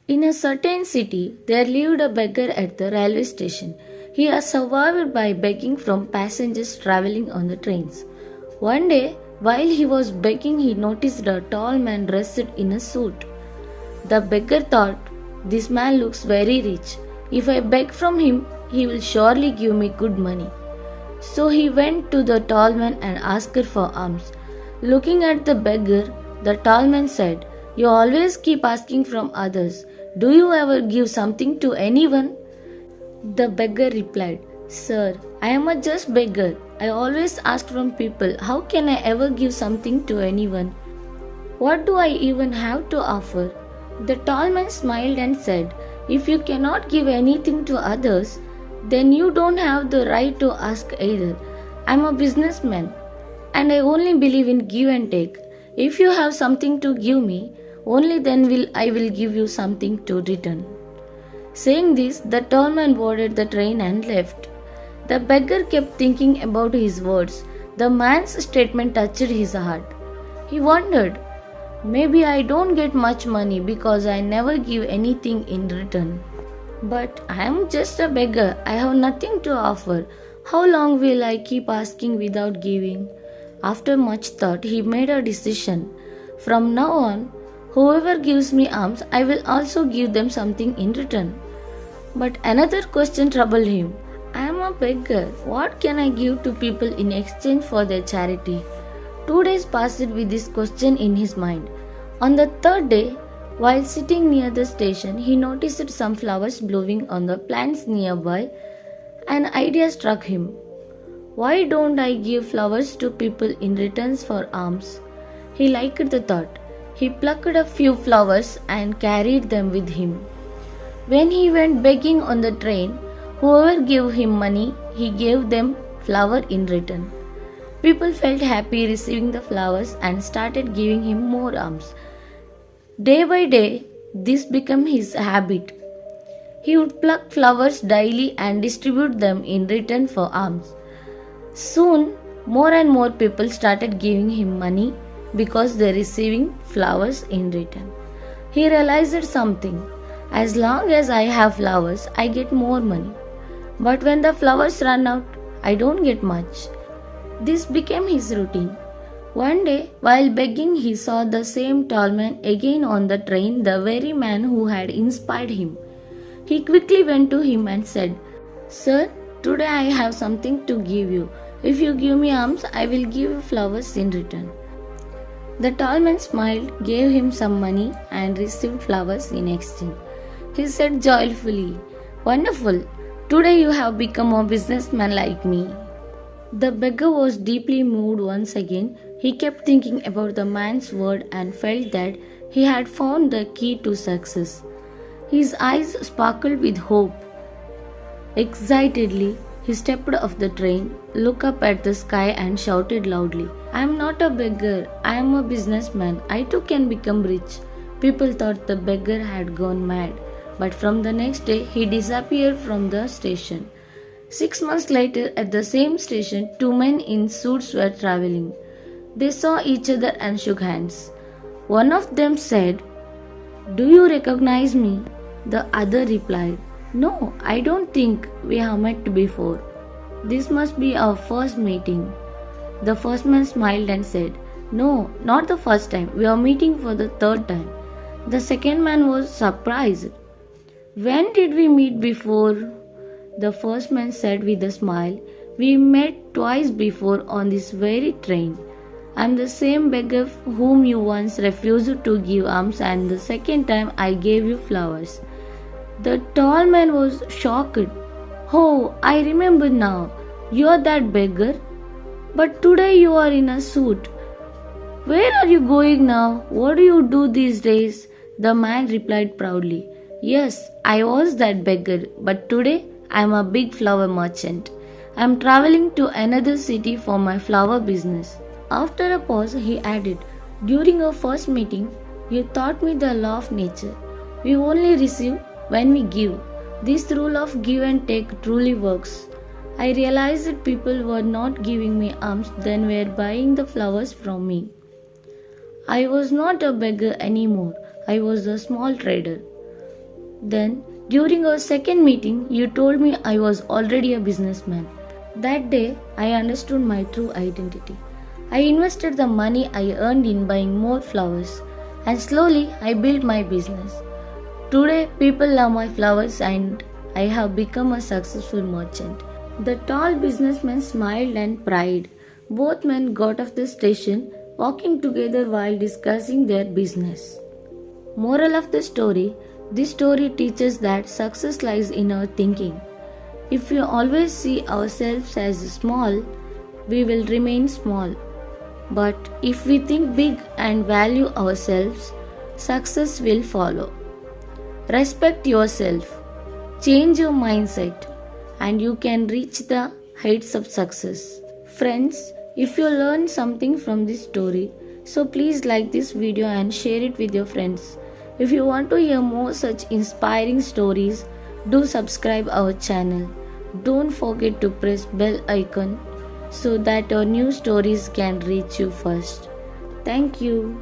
In a certain city, there lived a beggar at the railway station. He had survived by begging from passengers traveling on the trains. One day, while he was begging, he noticed a tall man dressed in a suit. The beggar thought, "This man looks very rich. If I beg from him, he will surely give me good money." So he went to the tall man and asked for alms. Looking at the beggar, the tall man said, "You always keep asking from others. Do you ever give something to anyone?" The beggar replied, "Sir, I am a just beggar. I always ask from people. How can I ever give something to anyone? What do I even have to offer?" The tall man smiled and said, "If you cannot give anything to others, then you don't have the right to ask either. I am a businessman and I only believe in give and take. If you have something to give me, only then will I will give you something to return." Saying this, the tall man boarded the train and left. The beggar kept thinking about his words. The man's statement touched his heart. He wondered, "Maybe I don't get much money because I never give anything in return. But I am just a beggar. I have nothing to offer. How long will I keep asking without giving?" After much thought, he made a decision. "From now on, whoever gives me alms, I will also give them something in return." But another question troubled him. "I am a beggar. What can I give to people in exchange for their charity?" 2 days passed with this question in his mind. On the third day, while sitting near the station, he noticed some flowers blooming on the plants nearby. An idea struck him. "Why don't I give flowers to people in return for alms?" He liked the thought. He plucked a few flowers and carried them with him. When he went begging on the train, whoever gave him money, he gave them flower in return. People felt happy receiving the flowers and started giving him more alms. Day by day, this became his habit. He would pluck flowers daily and distribute them in return for alms. Soon, more and more people started giving him money because they were receiving flowers in return. He realized something. As long as I have flowers, I get more money. But when the flowers run out, I don't get much. This became his routine. One day, while begging, he saw the same tall man again on the train, the very man who had inspired him. He quickly went to him and said, "Sir, today I have something to give you. If you give me alms, I will give you flowers in return." The tall man smiled, gave him some money, and received flowers in exchange. He said joyfully, "Wonderful! Today you have become a businessman like me." The beggar was deeply moved once again. He kept thinking about the man's word and felt that he had found the key to success. His eyes sparkled with hope. Excitedly, he stepped off the train, looked up at the sky and shouted loudly, "I am not a beggar. I am a businessman. I too can become rich." People thought the beggar had gone mad, but from the next day he disappeared from the station. 6 months later, at the same station, 2 men in suits were traveling. They saw each other and shook hands. One of them said, "Do you recognize me?" The other replied, "No, I don't think we have met before. This must be our first meeting." The first man smiled and said, "No, not the first time. We are meeting for the third time." The second man was surprised. "When did we meet before?" The first man said with a smile, "We met twice before on this very train. I am the same beggar whom you once refused to give alms, and the second time I gave you flowers." The tall man was shocked. "Oh, I remember now. You are that beggar. But today you are in a suit. Where are you going now? What do you do these days?" The man replied proudly, "Yes, I was that beggar, but today I am a big flower merchant. I am traveling to another city for my flower business." After a pause, he added, "During our first meeting, you taught me the law of nature. We only receive when we give. This rule of give and take truly works. I realized that people were not giving me alms, then were buying the flowers from me. I was not a beggar anymore. I was a small trader. Then, during our second meeting, you told me I was already a businessman. That day, I understood my true identity. I invested the money I earned in buying more flowers, and slowly I built my business. Today, people love my flowers, and I have become a successful merchant. The tall businessman smiled and cried. Both men got off the station, walking together while discussing their business. Moral of the story: this story teaches that success lies in our thinking. If we always see ourselves as small, we will remain small. But if we think big and value ourselves, success will follow. Respect yourself, change your mindset, and you can reach the heights of success. Friends, if you learned something from this story, so please like this video and share it with your friends. If you want to hear more such inspiring stories, do subscribe our channel. Don't forget to press bell icon so that our new stories can reach you first. Thank you.